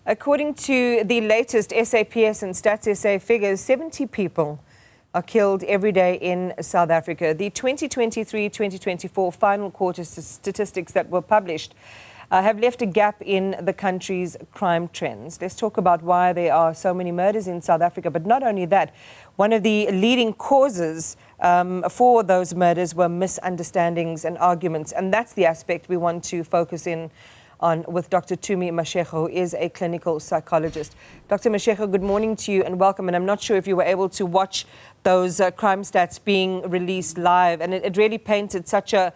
According to the latest SAPS and Stats SA figures, 70 people are killed every day in South Africa. The 2023-2024 final quarter statistics that were published have left a gap in the country's crime trends. Let's talk about why there are so many murders in South Africa. But not only that, one of the leading causes for those murders were misunderstandings and arguments. And that's the aspect we want to focus in on with Dr. Tumi Mashego, who is a clinical psychologist. Dr. Mashego, good morning to you and welcome. And I'm not sure if you were able to watch those crime stats being released live. And it really painted such a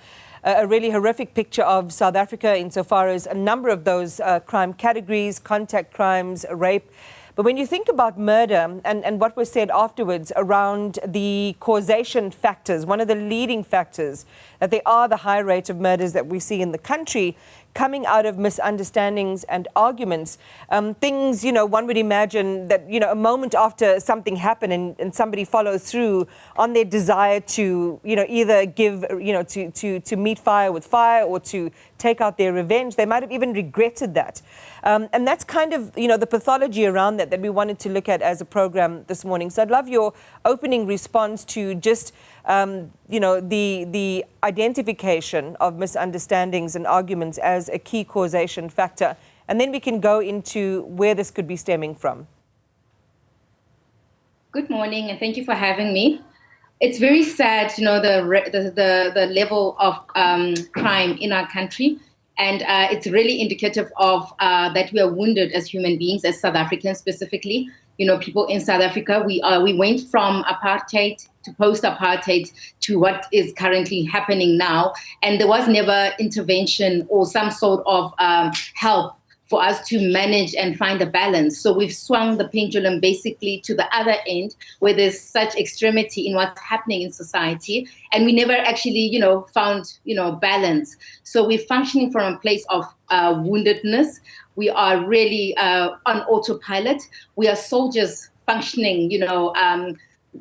really horrific picture of South Africa insofar as a number of those crime categories, contact crimes, rape. But when you think about murder and what was said afterwards around the causation factors, one of the leading factors, that there are the high rate of murders that we see in the country coming out of misunderstandings and arguments. Things, one would imagine that, a moment after something happened and somebody follows through on their desire to, either give, to meet fire with fire or to take out their revenge, they might have even regretted that. And that's kind of, the pathology around that we wanted to look at as a program this morning. So I'd love your opening response to just, the identification of misunderstandings and arguments as a key causation factor. And then we can go into where this could be stemming from. Good morning, and thank you for having me. It's very sad, the level of crime in our country. And it's really indicative of that we are wounded as human beings, as South Africans specifically. People in South Africa, we went from apartheid to post-apartheid to what is currently happening now. And there was never intervention or some sort of help for us to manage and find a balance. So we've swung the pendulum basically to the other end where there's such extremity in what's happening in society. And we never actually, found, balance. So we're functioning from a place of woundedness. We are really on autopilot. We are soldiers functioning,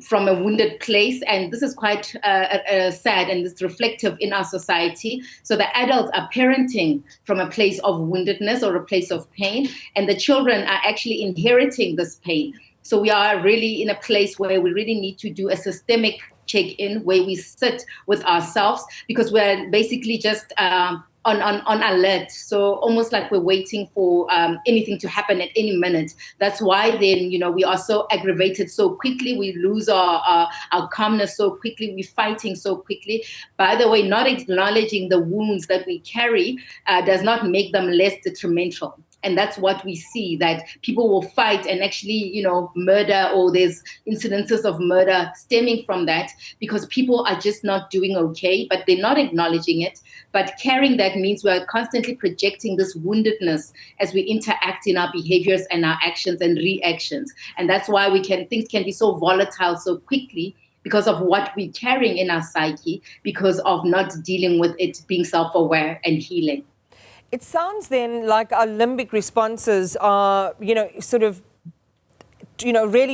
from a wounded place. And this is quite sad and it's reflective in our society. So the adults are parenting from a place of woundedness or a place of pain, and the children are actually inheriting this pain. So we are really in a place where we really need to do a systemic check-in where we sit with ourselves, because we're basically just on alert. So almost like we're waiting for anything to happen at any minute. That's why then, we are so aggravated so quickly. We lose our calmness so quickly. We're fighting so quickly. By the way, not acknowledging the wounds that we carry does not make them less detrimental. And that's what we see, that people will fight and actually, murder, or there's incidences of murder stemming from that because people are just not doing okay, but they're not acknowledging it. But carrying that means we are constantly projecting this woundedness as we interact in our behaviors and our actions and reactions. And that's why things can be so volatile so quickly, because of what we're carrying in our psyche, because of not dealing with it, being self-aware and healing. It sounds then like our limbic responses are, really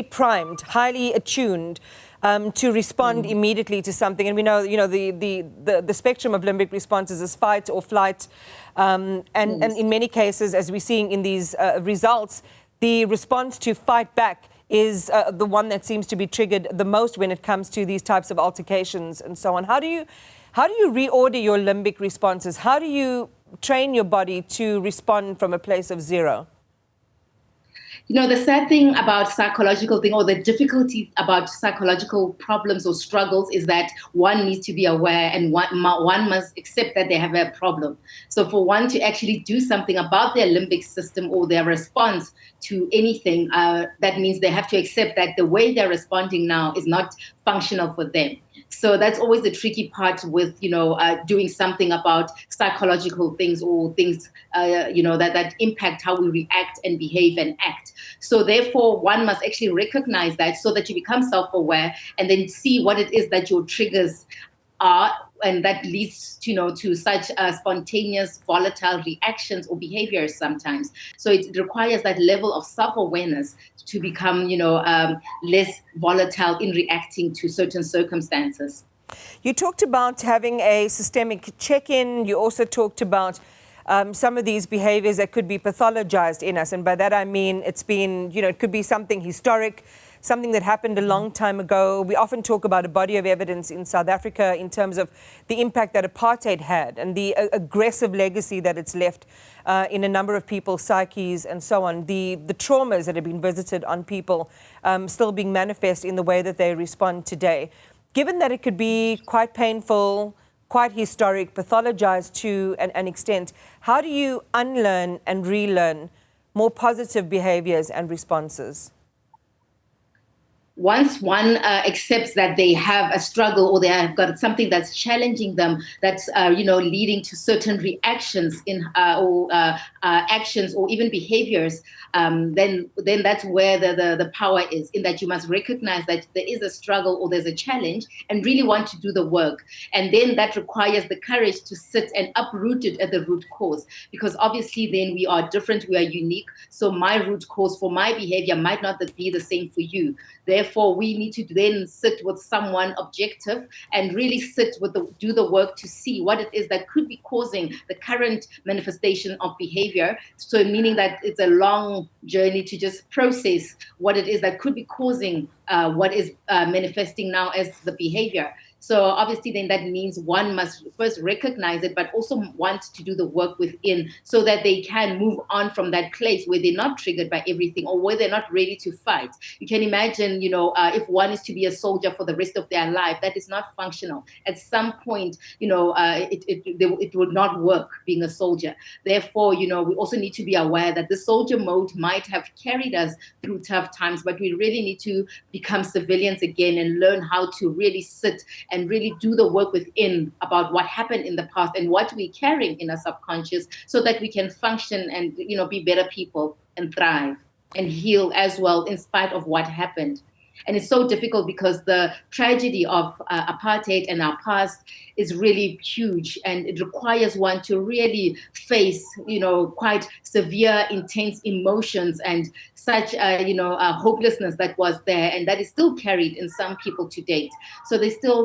primed, highly attuned to respond immediately to something. And we know, the spectrum of limbic responses is fight or flight. And in many cases, as we're seeing in these results, the response to fight back is the one that seems to be triggered the most when it comes to these types of altercations and so on. How do you reorder your limbic responses? How do you train your body to respond from a place of zero? The sad thing about or the difficulty about psychological problems or struggles is that one needs to be aware and one must accept that they have a problem. So for one to actually do something about their limbic system or their response to anything, that means they have to accept that the way they're responding now is not functional for them. So that's always the tricky part with, doing something about psychological things or things, that impact how we react and behave and act. So therefore, one must actually recognize that so that you become self-aware and then see what it is that your triggers are, and that leads to such spontaneous, volatile reactions or behaviors sometimes. So it requires that level of self-awareness to become, less volatile in reacting to certain circumstances. You talked about having a systemic check-in. You also talked about some of these behaviors that could be pathologized in us. And by that I mean it's been, it could be something historic, something that happened a long time ago. We often talk about a body of evidence in South Africa in terms of the impact that apartheid had and the aggressive legacy that it's left in a number of people's psyches and so on. The traumas that have been visited on people still being manifest in the way that they respond today. Given that it could be quite painful, quite historic, pathologized to an extent, how do you unlearn and relearn more positive behaviors and responses? Once one accepts that they have a struggle or they have got something that's challenging them, that's leading to certain reactions or actions or even behaviors, then that's where the power is, in that you must recognize that there is a struggle or there's a challenge and really want to do the work. And then that requires the courage to sit and uproot it at the root cause, because obviously then we are different, we are unique. So my root cause for my behavior might not be the same for you. Therefore, we need to then sit with someone objective and really do the work to see what it is that could be causing the current manifestation of behavior. So meaning that it's a long journey to just process what it is that could be causing what is manifesting now as the behavior. So obviously then that means one must first recognize it, but also want to do the work within so that they can move on from that place where they're not triggered by everything or where they're not ready to fight. You can imagine, if one is to be a soldier for the rest of their life, that is not functional. At some point, it would not work being a soldier. Therefore, we also need to be aware that the soldier mode might have carried us through tough times, but we really need to become civilians again and learn how to really sit and really do the work within about what happened in the past and what we're carrying in our subconscious, so that we can function and be better people and thrive and heal as well in spite of what happened. And it's so difficult because the tragedy of apartheid and our past is really huge, and it requires one to really face, quite severe, intense emotions and such, hopelessness that was there, and that is still carried in some people to date. So there's still,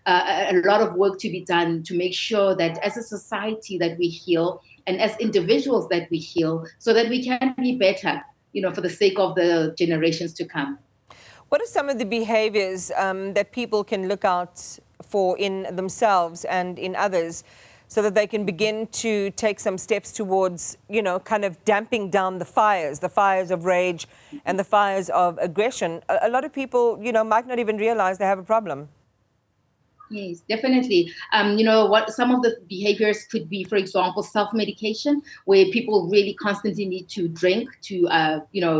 a lot of work to be done to make sure that as a society that we heal, and as individuals that we heal, so that we can be better, for the sake of the generations to come. What are some of the behaviors that people can look out for in themselves and in others so that they can begin to take some steps towards, kind of damping down the fires of rage and the fires of aggression? A lot of people, might not even realize they have a problem. Yes, definitely. What some of the behaviors could be, for example, self-medication, where people really constantly need to drink, to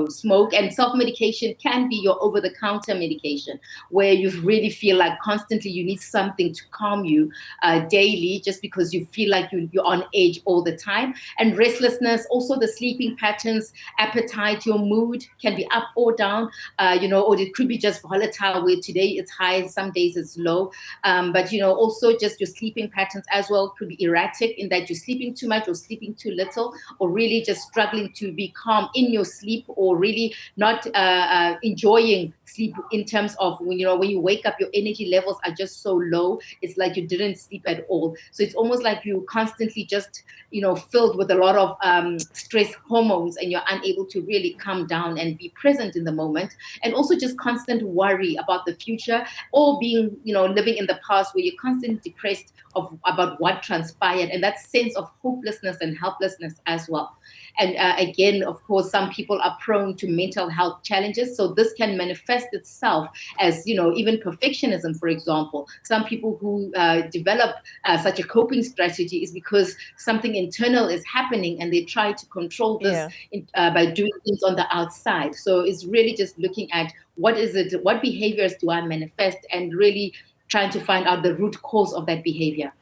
smoke, and self-medication can be your over-the-counter medication, where you really feel like constantly you need something to calm you daily, just because you feel like you're on edge all the time. And restlessness, also the sleeping patterns, appetite, your mood can be up or down, or it could be just volatile, where today it's high, some days it's low. But also just your sleeping patterns as well could be erratic, in that you're sleeping too much or sleeping too little, or really just struggling to be calm in your sleep, or really not enjoying sleep in terms of when you wake up, your energy levels are just so low. It's like you didn't sleep at all. So it's almost like you constantly just filled with a lot of stress hormones, and you're unable to really calm down and be present in the moment. And also just constant worry about the future, or being living in the past, where you're constantly depressed about what transpired, and that sense of hopelessness and helplessness as well. And again, of course, some people are prone to mental health challenges. So this can manifest itself as, even perfectionism, for example. Some people who develop such a coping strategy is because something internal is happening, and they try to control this by doing things on the outside. So it's really just looking at what behaviors do I manifest, and really trying to find out the root cause of that behavior.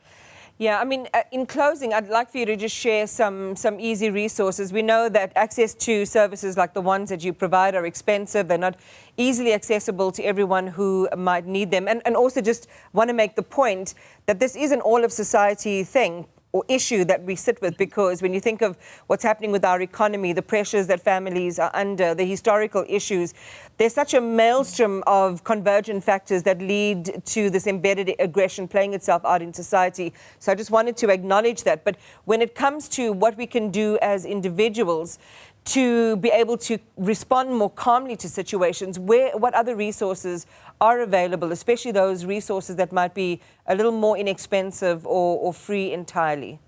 Yeah, I mean, in closing, I'd like for you to just share some easy resources. We know that access to services like the ones that you provide are expensive. They're not easily accessible to everyone who might need them. And also just want to make the point that this is an all of society thing. or issue that we sit with, because when you think of what's happening with our economy, the pressures that families are under, the historical issues, there's such a maelstrom of convergent factors that lead to this embedded aggression playing itself out in society. So I just wanted to acknowledge that. But when it comes to what we can do as individuals to be able to respond more calmly to situations, what other resources are available, especially those resources that might be a little more inexpensive or free entirely?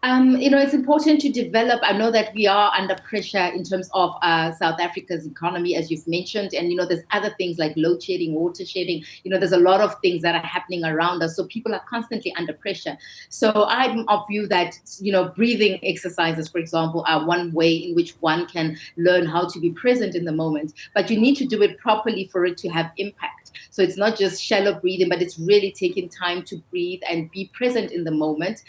It's important to develop. I know that we are under pressure in terms of South Africa's economy, as you've mentioned, and there's other things like load shedding, water shedding. There's a lot of things that are happening around us, so people are constantly under pressure. So I'm of view that breathing exercises, for example, are one way in which one can learn how to be present in the moment. But you need to do it properly for it to have impact. So it's not just shallow breathing, but it's really taking time to breathe and be present in the moment.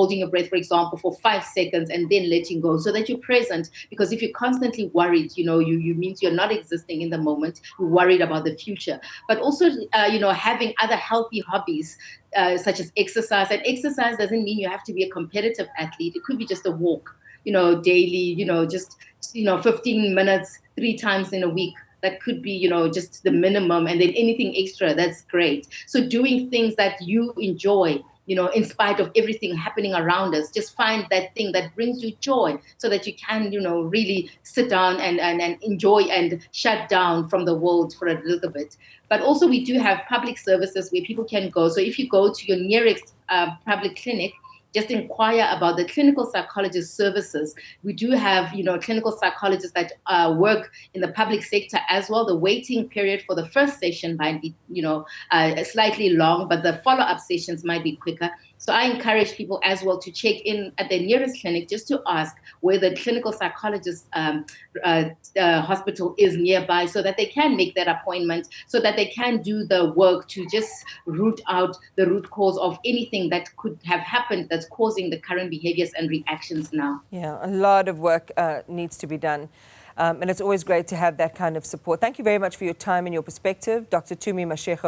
Holding your breath, for example, for 5 seconds and then letting go, so that you're present. Because if you're constantly worried, you means you're not existing in the moment. You're worried about the future. But also, having other healthy hobbies, such as exercise. And exercise doesn't mean you have to be a competitive athlete. It could be just a walk, daily, just 15 minutes 3 times in a week. That could be, just the minimum, and then anything extra, that's great. So doing things that you enjoy, in spite of everything happening around us, just find that thing that brings you joy, so that you can, really sit down and enjoy and shut down from the world for a little bit. But also we do have public services where people can go. So if you go to your nearest public clinic, just inquire about the clinical psychologist services. We do have, clinical psychologists that work in the public sector as well. The waiting period for the first session might be, slightly long, but the follow-up sessions might be quicker. So I encourage people as well to check in at their nearest clinic, just to ask where the clinical psychologist hospital is nearby, so that they can make that appointment, so that they can do the work to just root out the root cause of anything that could have happened that's causing the current behaviors and reactions now. Yeah, a lot of work needs to be done. And it's always great to have that kind of support. Thank you very much for your time and your perspective, Dr. Tumi Mashego.